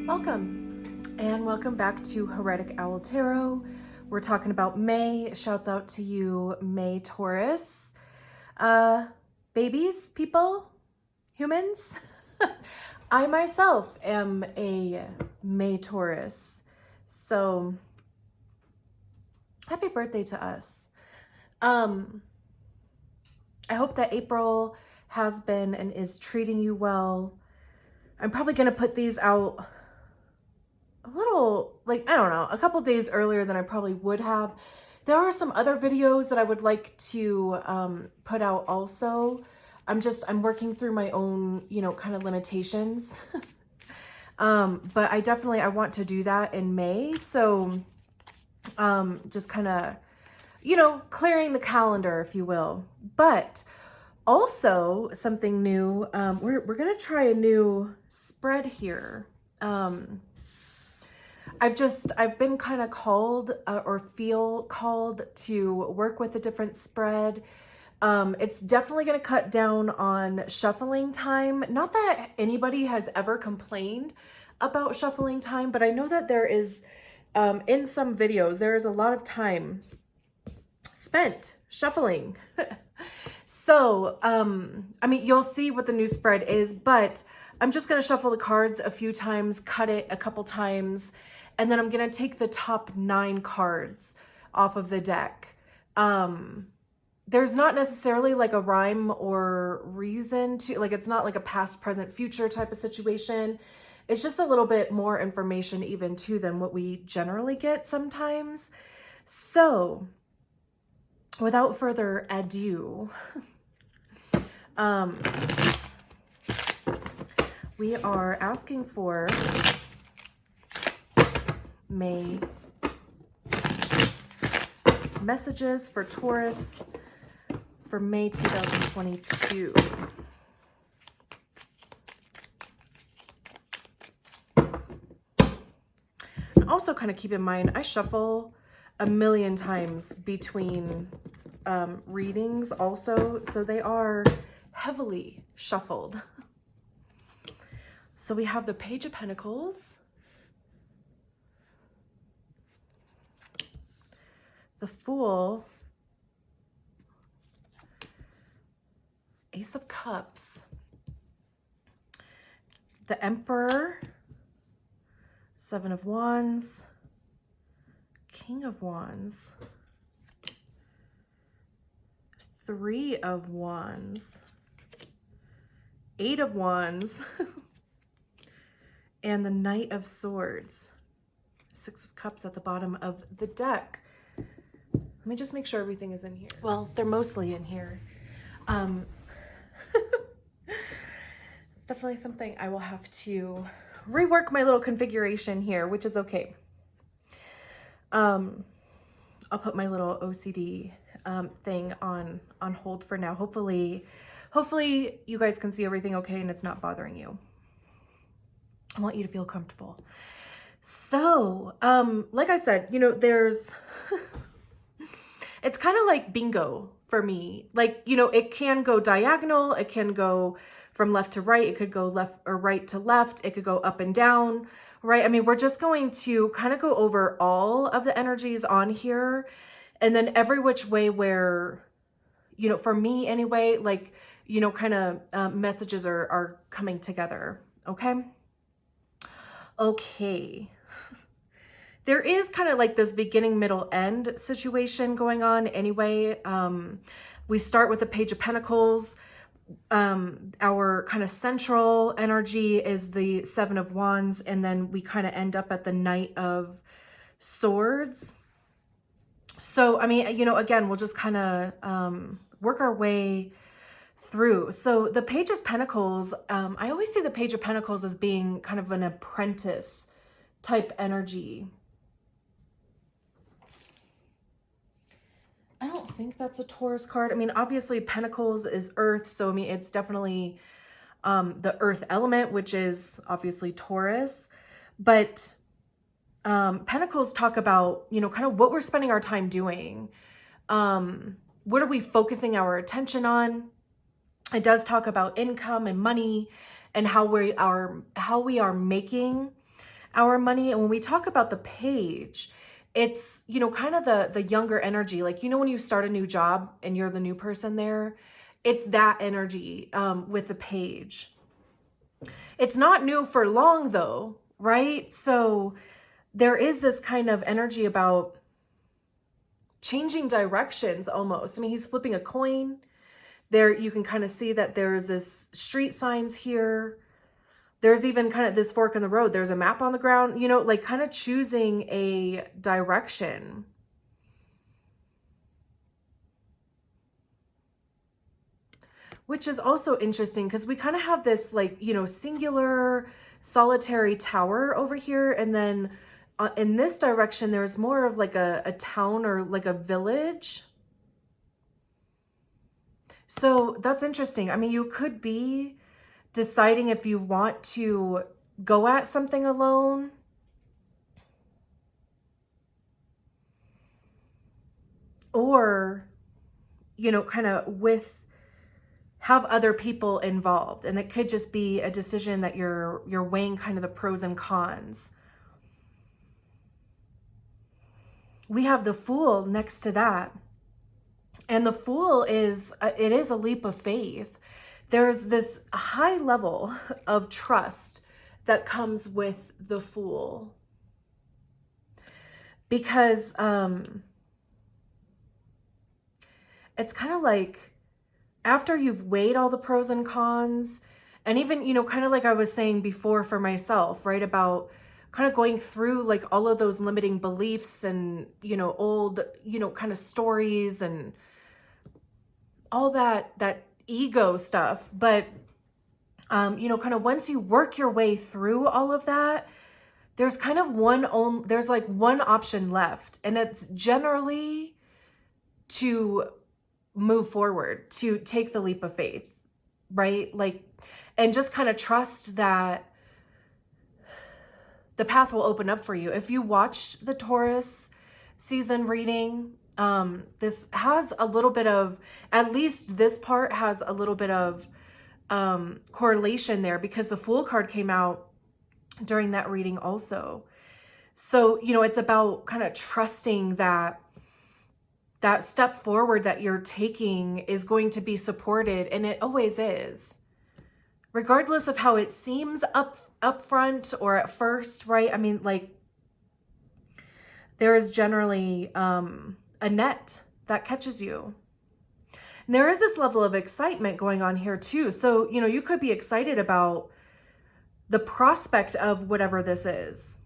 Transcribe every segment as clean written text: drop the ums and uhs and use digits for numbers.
Welcome, and welcome back to Heretic Owl Tarot. We're talking about May. Shouts out to you, May Taurus. Babies, people, humans. I myself am a May Taurus. So, happy birthday to us. I hope that April has been and is treating you well. I'm probably going to put these out a little, like, I don't know, a couple days earlier than I probably would have. There are some other videos that I would like to put out also. I'm working through my own, kind of limitations. But I want to do that in May. So just kind of, clearing the calendar, if you will. But also something new, we're going to try a new spread here. I've been kind of called or feel called to work with a different spread. It's definitely going to cut down on shuffling time. Not that anybody has ever complained about shuffling time, but I know that there is, in some videos, there is a lot of time spent shuffling. So, you'll see what the new spread is, but I'm just going to shuffle the cards a few times, cut it a couple times, and then I'm going to take the top 9 cards off of the deck. There's not necessarily like a rhyme or reason to, like, it's not like a past, present, future type of situation. It's just a little bit more information even too than what we generally get sometimes. So without further ado, we are asking for May messages for Taurus for May 2022. And also kind of keep in mind, I shuffle a million times between readings also, so they are heavily shuffled. So we have the Page of Pentacles, the Fool, Ace of Cups, the Emperor, Seven of Wands, King of Wands, Three of Wands, Eight of Wands, and the Knight of Swords. Six of Cups at the bottom of the deck. Let me just make sure everything is in here. Well, they're mostly in here. It's definitely something I will have to rework my little configuration here, which is okay. I'll put my little OCD thing on hold for now. Hopefully you guys can see everything okay and it's not bothering you. I want you to feel comfortable. So, like I said, there's it's kind of like bingo for me. Like, it can go diagonal, it can go from left to right, it could go left or right to left, it could go up and down, right? We're just going to kind of go over all of the energies on here, and then every which way where, for me anyway, like, kind of messages are coming together, okay? Okay. There is kind of like this beginning, middle, end situation going on anyway. We start with the Page of Pentacles. Our kind of central energy is the Seven of Wands, and then we kind of end up at the Knight of Swords. So, again, we'll just kind of work our way through. So the Page of Pentacles, I always see the Page of Pentacles as being kind of an apprentice type energy. I don't think that's a Taurus card. Obviously Pentacles is earth, so it's definitely the earth element, which is obviously Taurus. But Pentacles talk about, kind of what we're spending our time doing. What are we focusing our attention on? It does talk about income and money and how we are making our money. And when we talk about the page, it's, you know, kind of the younger energy. Like, you know, when you start a new job and you're the new person there, it's that energy with the page. It's not new for long though, right? So there is this kind of energy about changing directions almost. I mean, he's flipping a coin. There you can kind of see that there's this street signs here. There's even kind of this fork in the road. There's a map on the ground, you know, like kind of choosing a direction. Which is also interesting because we kind of have this like, you know, singular solitary tower over here. And then in this direction, there's more of like a town or like a village. So that's interesting. I mean, you could be deciding if you want to go at something alone, or, you know, kind of have other people involved. And it could just be a decision that you're weighing kind of the pros and cons. We have the Fool next to that. And the Fool is, it is a leap of faith. There's this high level of trust that comes with the Fool. Because it's kind of like after you've weighed all the pros and cons, and even, you know, kind of like I was saying before for myself, right, about kind of going through like all of those limiting beliefs and, you know, old, you know, kind of stories and all that ego stuff. But, you know, kind of once you work your way through all of that, there's kind of there's like one option left. And it's generally to move forward, to take the leap of faith, right? Like, and just kind of trust that the path will open up for you. If you watched the Taurus season reading, this has a little bit of, at least this part has a little bit of correlation there, because the Fool card came out during that reading also. So, you know, it's about kind of trusting that step forward that you're taking is going to be supported, and it always is. Regardless of how it seems up front or at first, right? I mean, like, there is generally a net that catches you. And there is this level of excitement going on here too. So, you know, you could be excited about the prospect of whatever this is.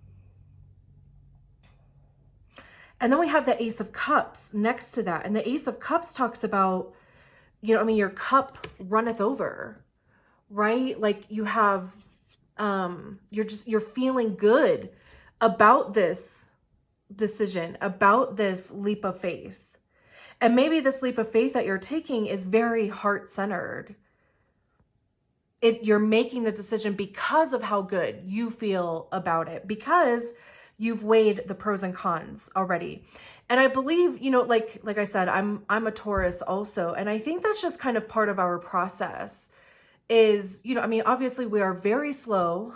And then we have the Ace of Cups next to that. And the Ace of Cups talks about, you know, I mean, your cup runneth over, right? Like you have, you're feeling good about this decision, about this leap of faith. And maybe this leap of faith that you're taking is very heart-centered. You're making the decision because of how good you feel about it, because you've weighed the pros and cons already. And I believe, you know, like I said, I'm a Taurus also. And I think that's just kind of part of our process is, you know, I mean, obviously we are very slow,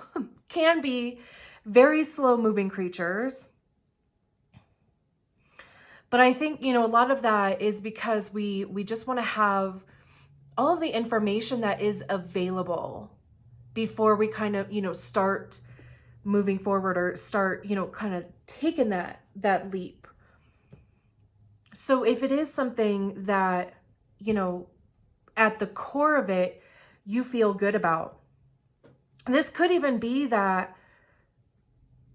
can be very slow moving creatures. But I think, you know, a lot of that is because we just want to have all of the information that is available before we kind of, you know, start moving forward or start, you know, kind of taking that leap. So if it is something that, you know, at the core of it, you feel good about, this could even be that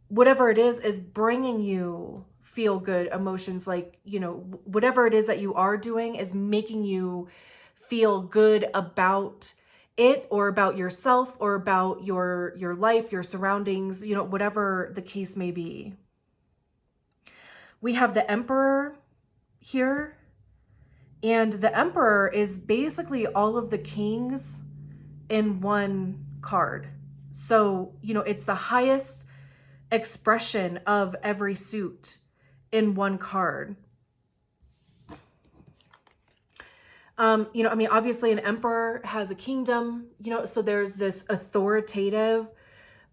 whatever it is bringing you feel good emotions, like, you know, whatever it is that you are doing is making you feel good about it, or about yourself, or about your life, your surroundings, you know, whatever the case may be. We have the Emperor here, and the Emperor is basically all of the kings in one card. So, you know, it's the highest expression of every suit in one card. You know, I mean, obviously an emperor has a kingdom, you know, so there's this authoritative,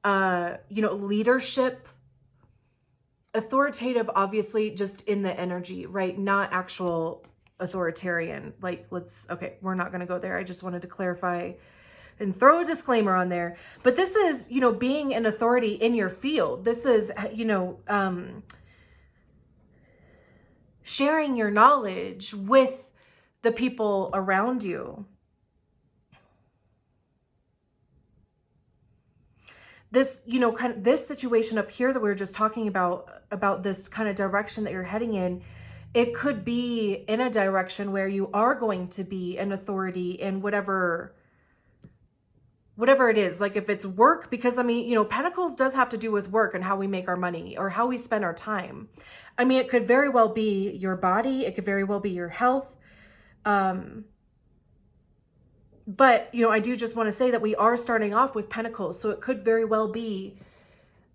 you know, leadership, authoritative, obviously just in the energy, right? Not actual authoritarian. Like, okay, we're not going to go there. I just wanted to clarify and throw a disclaimer on there. But this is, you know, being an authority in your field. This is, you know, sharing your knowledge with the people around you. This, you know, kind of this situation up here that we were just talking about this kind of direction that you're heading in, it could be in a direction where you are going to be an authority in whatever it is. Like if it's work, because I mean, you know, Pentacles does have to do with work and how we make our money or how we spend our time. I mean, it could very well be your body. It could very well be your health. But, you know, I do just want to say that we are starting off with Pentacles. So it could very well be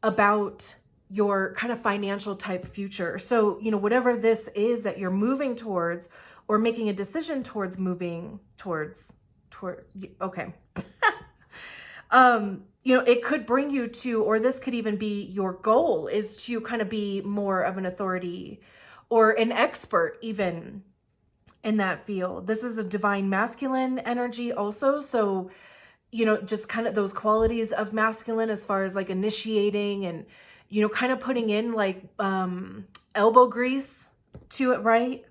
about your kind of financial type future. So, you know, whatever this is that you're moving towards or making a decision towards moving towards, okay. You know, it could bring you to, or this could even be your goal, is to kind of be more of an authority or an expert even in that field. This is a divine masculine energy also. So, you know, just kind of those qualities of masculine as far as like initiating and, you know, kind of putting in like elbow grease to it, right?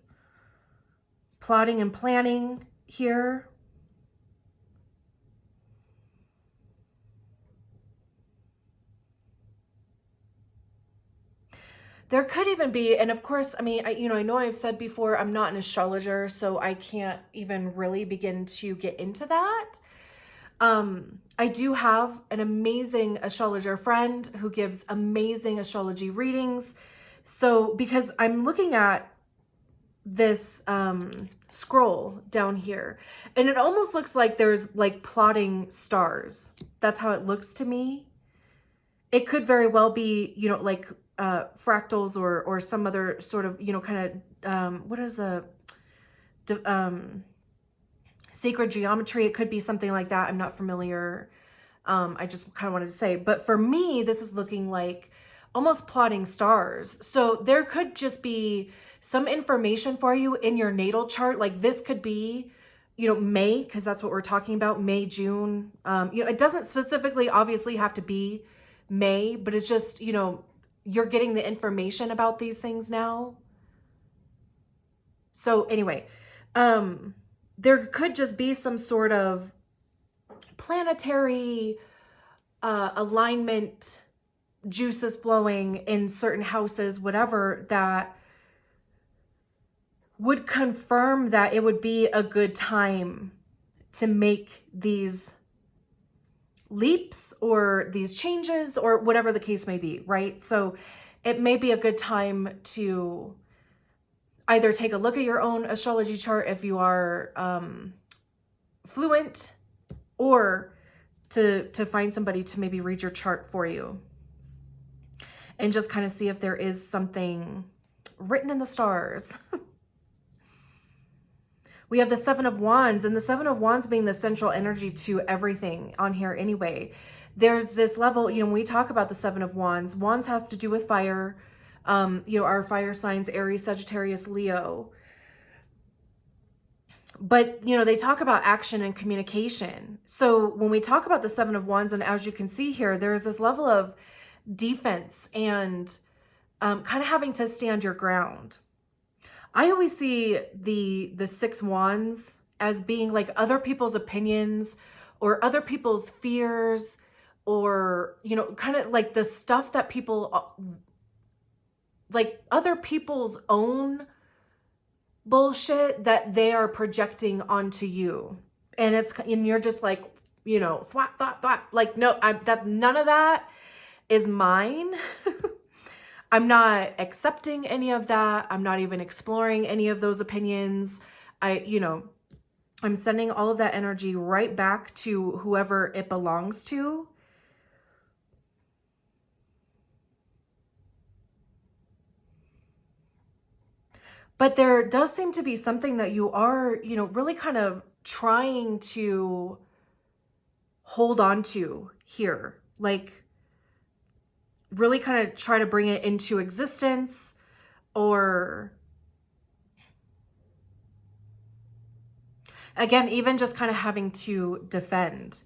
Plotting and planning here. There could even be, and of course, I mean, I know I've said before, I'm not an astrologer, so I can't even really begin to get into that. I do have an amazing astrologer friend who gives amazing astrology readings. So, because I'm looking at this scroll down here, and it almost looks like there's like plotting stars. That's how it looks to me. It could very well be, you know, like fractals or some other sort of, you know, kind of, what is a sacred geometry? It could be something like that. I'm not familiar. I just kind of wanted to say, but for me, this is looking like almost plotting stars. So there could just be some information for you in your natal chart. Like this could be, you know, May, because that's what we're talking about, May, June. You know, it doesn't specifically obviously have to be May, but it's just, you know, you're getting the information about these things now. So anyway, there could just be some sort of planetary alignment, juices flowing in certain houses, whatever, that would confirm that it would be a good time to make these leaps or these changes or whatever the case may be, right? So it may be a good time to either take a look at your own astrology chart if you are fluent, or to find somebody to maybe read your chart for you and just kind of see if there is something written in the stars. We have the Seven of Wands, and the Seven of Wands being the central energy to everything on here anyway. There's this level, you know, when we talk about the Seven of Wands, wands have to do with fire. You know, our fire signs, Aries, Sagittarius, Leo. But, you know, they talk about action and communication. So when we talk about the Seven of Wands, and as you can see here, there's this level of defense and kind of having to stand your ground. I always see the Six Wands as being like other people's opinions or other people's fears, or, you know, kind of like the stuff that people, like other people's own bullshit that they are projecting onto you. And you're just like, you know, thwap, like, no, none of that is mine. I'm not accepting any of that. I'm not even exploring any of those opinions. You know, I'm sending all of that energy right back to whoever it belongs to. But there does seem to be something that you are, really kind of trying to hold on to here. Like really kind of try to bring it into existence, or again, even just kind of having to defend.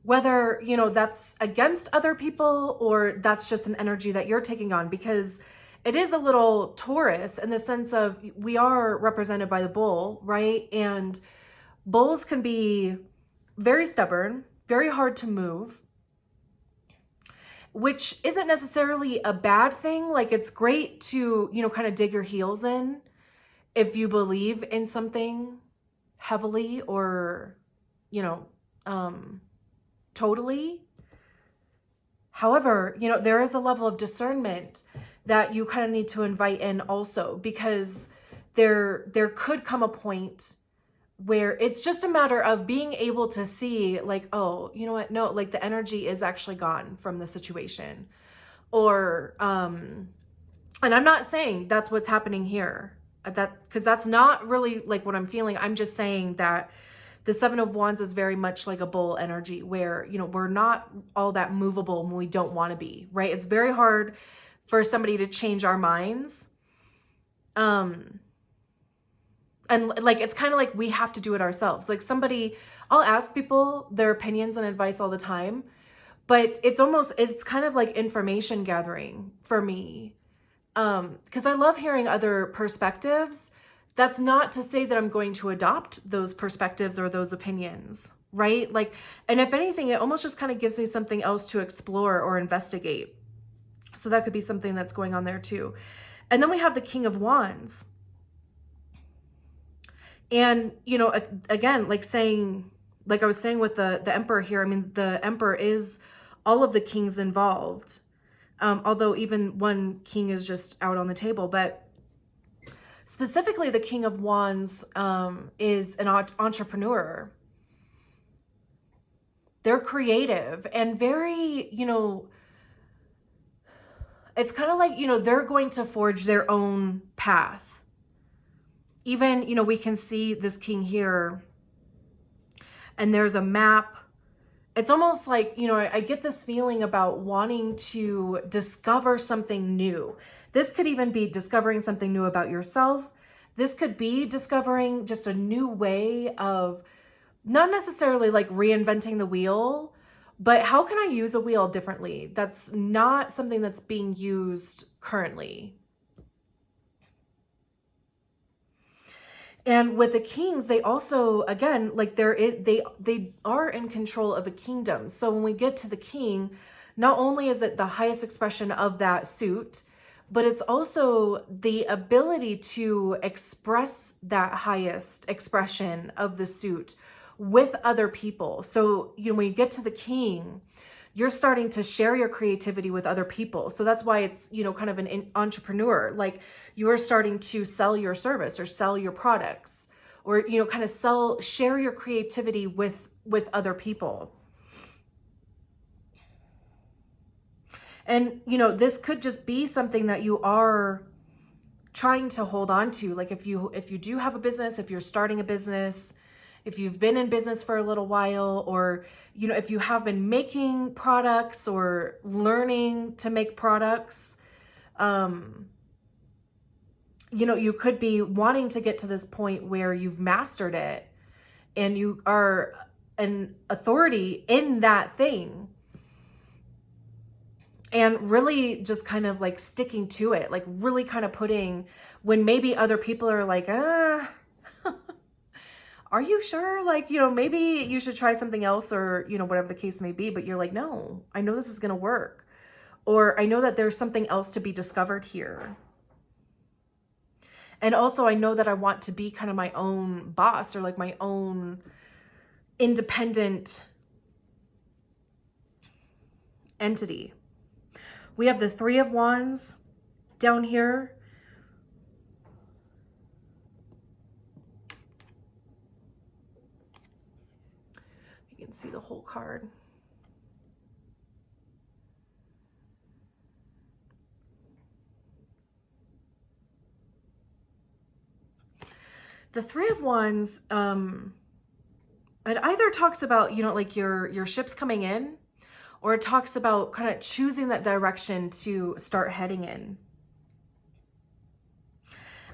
Whether, that's against other people or that's just an energy that you're taking on, because it is a little Taurus in the sense of we are represented by the bull, right? And bulls can be very stubborn, very hard to move, which isn't necessarily a bad thing. Like it's great to, kind of dig your heels in if you believe in something heavily or, totally. However, there is a level of discernment that you kind of need to invite in also, because there could come a point where it's just a matter of being able to see like, oh, you know what? No, like the energy is actually gone from the situation. Or, and I'm not saying that's what's happening here, because that's not really like what I'm feeling. I'm just saying that the Seven of Wands is very much like a bull energy where, we're not all that movable when we don't want to be, right? It's very hard for somebody to change our minds. And like, it's kind of like we have to do it ourselves. Like I'll ask people their opinions and advice all the time, but it's kind of like information gathering for me. Because I love hearing other perspectives. That's not to say that I'm going to adopt those perspectives or those opinions, right? Like, and if anything, it almost just kind of gives me something else to explore or investigate. So that could be something that's going on there too. And then we have the King of Wands. And, again, like I was saying with the Emperor here, I mean, the Emperor is all of the kings involved. Although even one king is just out on the table, but specifically the King of Wands is an entrepreneur. They're creative and very, it's kind of like, they're going to forge their own path. Even, we can see this king here and there's a map. It's almost like, I get this feeling about wanting to discover something new. This could even be discovering something new about yourself. This could be discovering just a new way of not necessarily like reinventing the wheel, but how can I use a wheel differently? That's not something that's being used currently. And with the kings, they also, again, like they are in control of a kingdom. So when we get to the king, not only is it the highest expression of that suit, but it's also the ability to express that highest expression of the suit with other people. So, when you get to the king, you're starting to share your creativity with other people. So that's why it's, kind of an entrepreneur. Like you are starting to sell your service or sell your products or, kind of share your creativity with other people. And, this could just be something that you are trying to hold on to. Like if you do have a business, if you're starting a business, if you've been in business for a little while, or, if you have been making products or learning to make products, you could be wanting to get to this point where you've mastered it and you are an authority in that thing. And really just kind of like sticking to it, like really kind of putting, when maybe other people are like, are you sure? Like, maybe you should try something else or, whatever the case may be. But you're like, no, I know this is going to work. Or I know that there's something else to be discovered here. And also I know that I want to be kind of my own boss or like my own independent entity. We have the Three of Wands down here. You can see the whole card. The Three of Wands, it either talks about, you know, like your ship's coming in, or it talks about kind of choosing that direction to start heading in.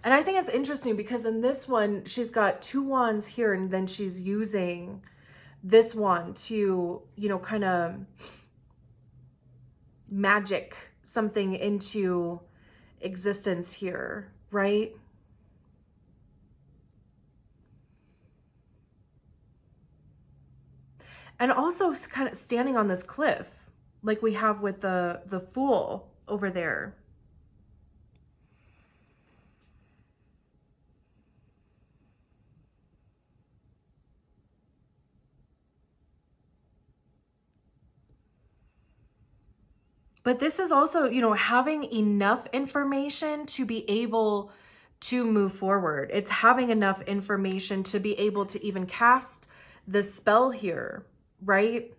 And I think it's interesting because in this one, she's got 2 wands here, and then she's using this wand to, you know, kind of magic something into existence here, right? And also kind of standing on this cliff, like we have with the Fool over there. But this is also, you know, having enough information to be able to move forward. It's having enough information to be able to even cast the spell here, right?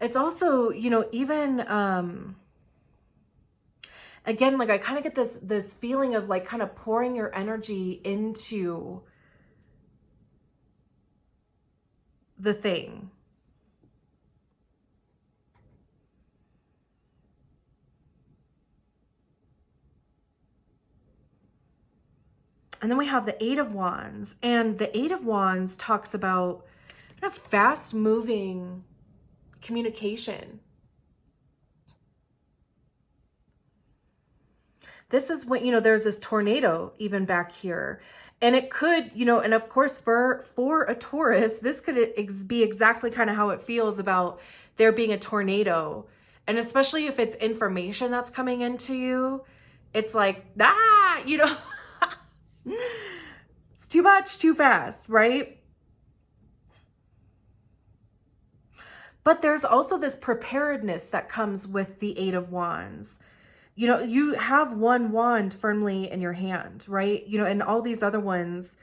It's also, you know, even again, like I kind of get this feeling of like kind of pouring your energy into the thing. And then we have the Eight of Wands, and the Eight of Wands talks about kind of fast moving communication. This is when, you know, there's this tornado even back here. And it could, you know, and of course for a Taurus, this could be exactly kind of how it feels about there being a tornado. And especially if it's information that's coming into you, it's like, ah, you know, it's too much, too fast, right? But there's also this preparedness that comes with the Eight of Wands. You know, you have one wand firmly in your hand, right? You know, and all these other ones,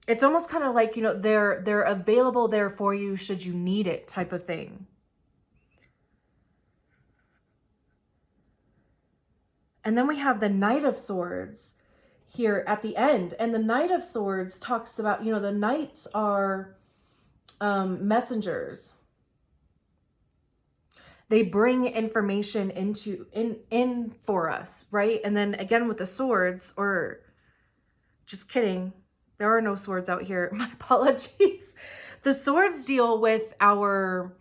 it's almost kind of like, you know, they're available there for you should you need it type of thing. And then we have the Knight of Swords here at the end. And the Knight of Swords talks about, you know, the knights are messengers. They bring information in for us, right? And then again with the swords, or just kidding, there are no swords out here. My apologies. The swords deal with our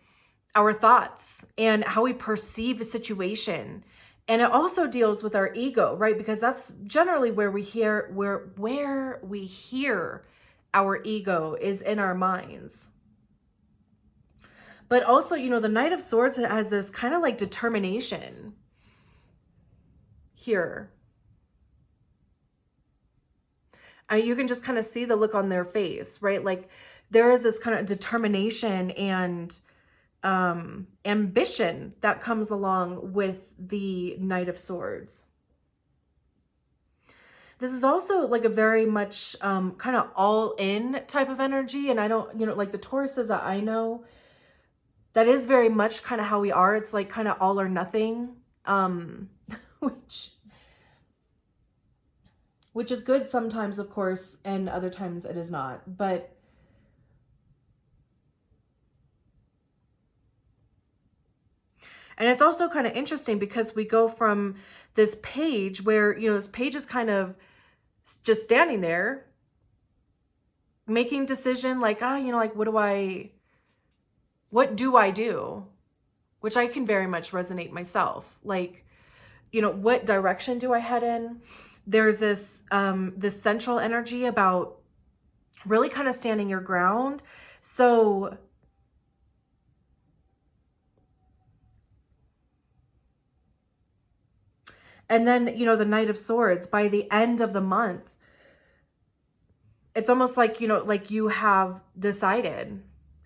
thoughts and how we perceive a situation. And it also deals with our ego, right? Because that's generally where we hear where we hear our ego is in our minds. But also, you know, the Knight of Swords has this kind of like determination here. You can just kind of see the look on their face, right? Like there is this kind of determination and ambition that comes along with the Knight of Swords. This is also like a very much kind of all in type of energy. And I don't, you know, like the Tauruses that I know, that is very much kind of how we are. It's like kind of all or nothing, which is good sometimes, of course, and other times it is not. But and it's also kind of interesting because we go from this page where, you know, this page is kind of just standing there making decision like, you know, like, what do I do? Which I can very much resonate myself. Like, you know, what direction do I head in? There's this central energy about really kind of standing your ground. So and then, you know, the Knight of Swords, by the end of the month, it's almost like, you know, like you have decided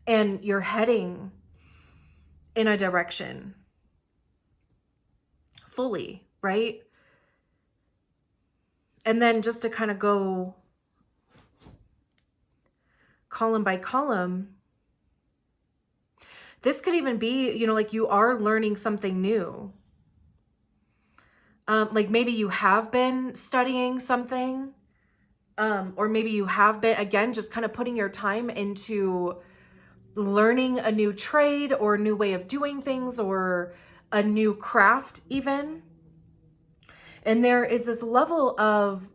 and you're heading in a direction fully, right? And then just to kind of go column by column, this could even be, you know, like you are learning something new. Like maybe you have been studying something, or maybe you have been, again, just kind of putting your time into learning a new trade or a new way of doing things or a new craft even. And there is this level of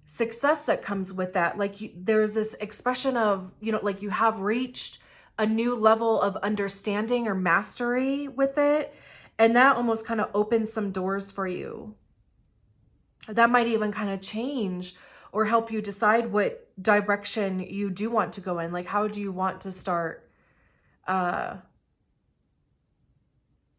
success that comes with that. Like there's this expression of, you know, like you have reached a new level of understanding or mastery with it. And that almost kind of opens some doors for you. That might even kind of change or help you decide what direction you do want to go in. Like, how do you want to start, or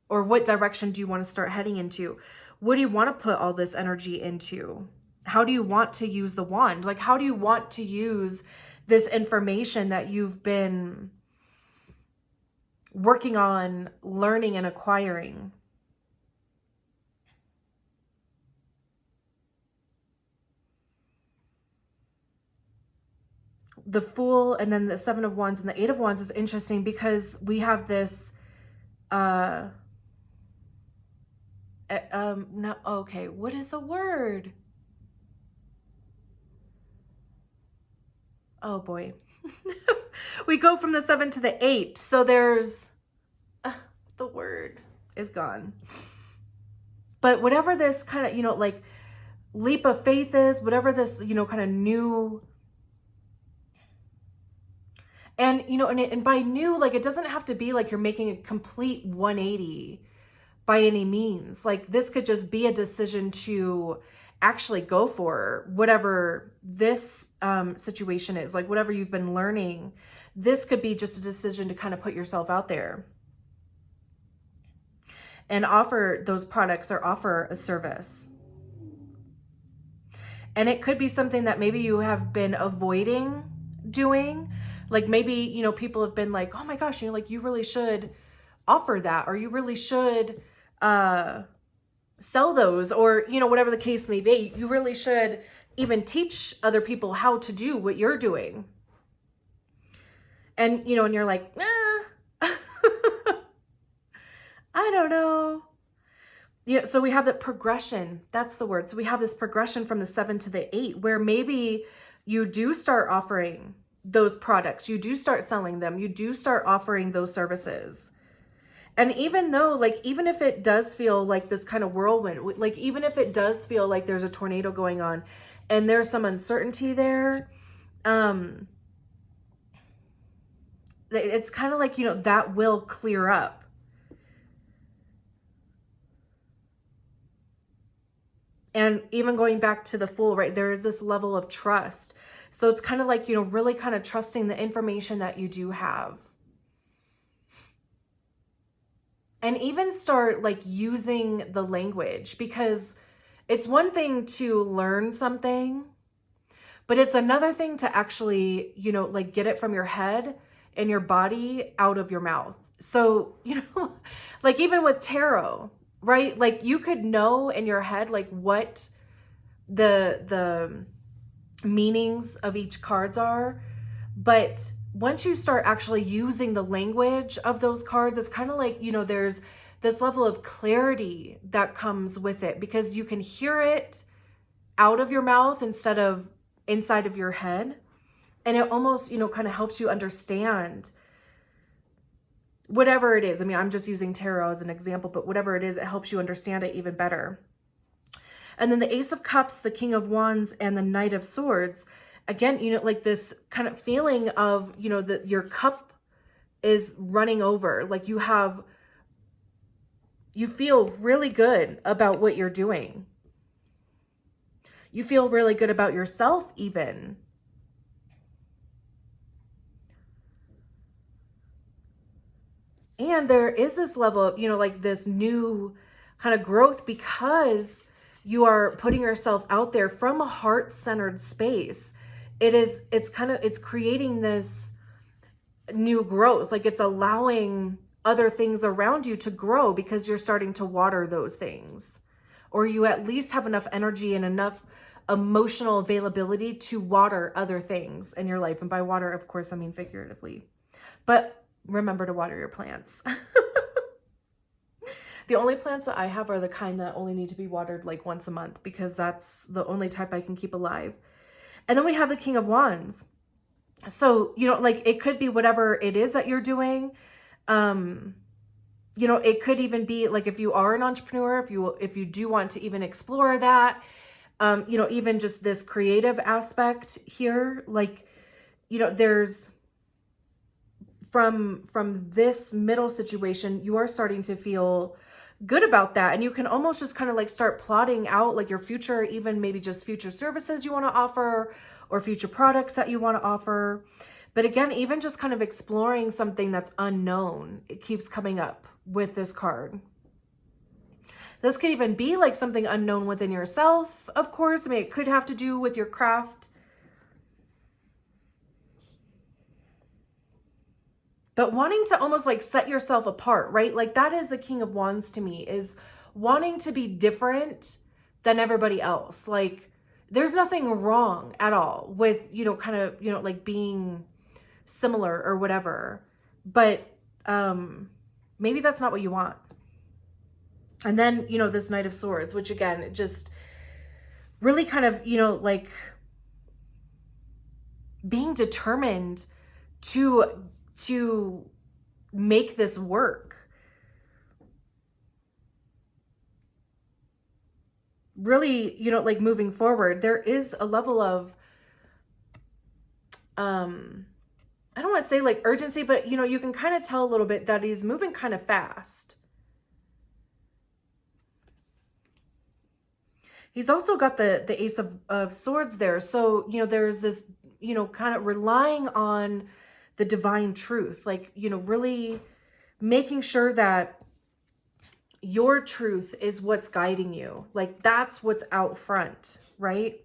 what direction do you want to start heading into? What do you want to put all this energy into? How do you want to use the wand? Like, how do you want to use this information that you've been working on learning and acquiring? The Fool and then the Seven of Wands and the Eight of Wands is interesting because we have this, no, okay, what is the word? Oh boy. We go from the 7 to the 8. So there's, the word is gone. But whatever this kind of, you know, like leap of faith is, whatever this, you know, kind of new. And, you know, and by new, like, it doesn't have to be like you're making a complete 180 by any means. Like, this could just be a decision to actually go for whatever this situation is, like whatever you've been learning. This could be just a decision to kind of put yourself out there and offer those products or offer a service. And it could be something that maybe you have been avoiding doing. Like maybe, you know, people have been like, oh my gosh, you know, like you really should offer that, or you really should sell those, or, you know, whatever the case may be. You really should even teach other people how to do what you're doing. And, you know, and you're like, I don't know. Yeah, so we have that progression. That's the word. So we have this progression from the 7 to the 8, where maybe you do start offering those products. You do start selling them. You do start offering those services. And even though, like, even if it does feel like this kind of whirlwind, like, even if it does feel like there's a tornado going on and there's some uncertainty there, it's kind of like, you know, that will clear up. And even going back to the Fool, right, there is this level of trust. So it's kind of like, you know, really kind of trusting the information that you do have. And even start like using the language, because it's one thing to learn something, but it's another thing to actually, you know, like get it from your head and your body out of your mouth. So, you know, like even with tarot, right? Like you could know in your head, like what the meanings of each cards are, but once you start actually using the language of those cards, it's kind of like, you know, there's this level of clarity that comes with it, because you can hear it out of your mouth instead of inside of your head. And it almost, you know, kind of helps you understand whatever it is. I mean, I'm just using tarot as an example, but whatever it is, it helps you understand it even better. And then the Ace of Cups, the King of Wands, and the Knight of Swords. Again, you know, like this kind of feeling of, you know, that your cup is running over. Like you feel really good about what you're doing. You feel really good about yourself even. And there is this level of, you know, like this new kind of growth, because you are putting yourself out there from a heart-centered space. It's creating this new growth. Like it's allowing other things around you to grow because you're starting to water those things, or you at least have enough energy and enough emotional availability to water other things in your life. And by water, of course, I mean figuratively. But remember to water your plants. The only plants that I have are the kind that only need to be watered like once a month, because that's the only type I can keep alive. And then we have the King of Wands. So, you know, like it could be whatever it is that you're doing. You know, it could even be like if you are an entrepreneur, if you do want to even explore that, you know, even just this creative aspect here, like, you know, there's from this middle situation, you are starting to feel good about that. And you can almost just kind of like start plotting out like your future, even maybe just future services you want to offer or future products that you want to offer. But again, even just kind of exploring something that's unknown, it keeps coming up with this card. This could even be like something unknown within yourself, of course. I mean, it could have to do with your craft. But wanting to almost like set yourself apart, right? Like that is the King of Wands to me, is wanting to be different than everybody else. Like there's nothing wrong at all with, you know, kind of, you know, like being similar or whatever. But maybe that's not what you want. And then, you know, this Knight of Swords, which again, just really kind of, you know, like being determined to make this work. Really, you know, like moving forward, there is a level of, I don't want to say like urgency, but, you know, you can kind of tell a little bit that he's moving kind of fast. He's also got the Ace of Swords there. So, you know, there's this, you know, kind of relying on the divine truth, like, you know, really making sure that your truth is what's guiding you. Like that's what's out front, right?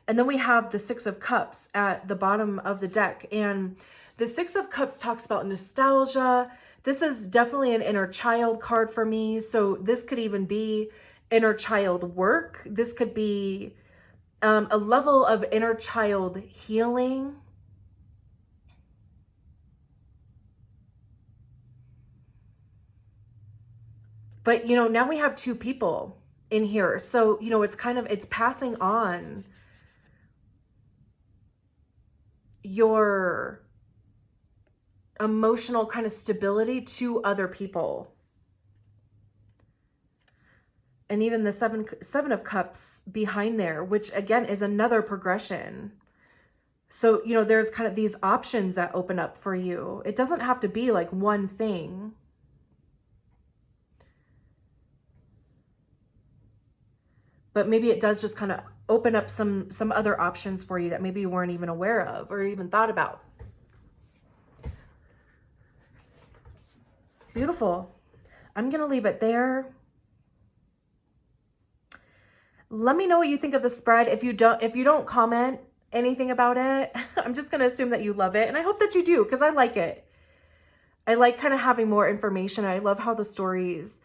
And then we have the Six of Cups at the bottom of the deck. And the Six of Cups talks about nostalgia. This is definitely an inner child card for me. So this could even be inner child work. This could be a level of inner child healing. But, you know, now we have two people in here. So, you know, it's kind of, it's passing on your emotional kind of stability to other people. And even the seven of Cups behind there, which again is another progression. So, you know, there's kind of these options that open up for you. It doesn't have to be like one thing. But maybe it does just kind of open up some other options for you that maybe you weren't even aware of or even thought about. Beautiful. I'm going to leave it there. Let me know what you think of the spread. If you don't comment anything about it, I'm just going to assume that you love it. And I hope that you do, because I like it. I like kind of having more information. I love how the stories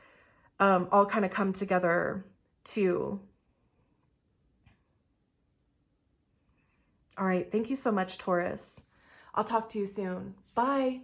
all kind of come together too. All right. Thank you so much, Taurus. I'll talk to you soon. Bye.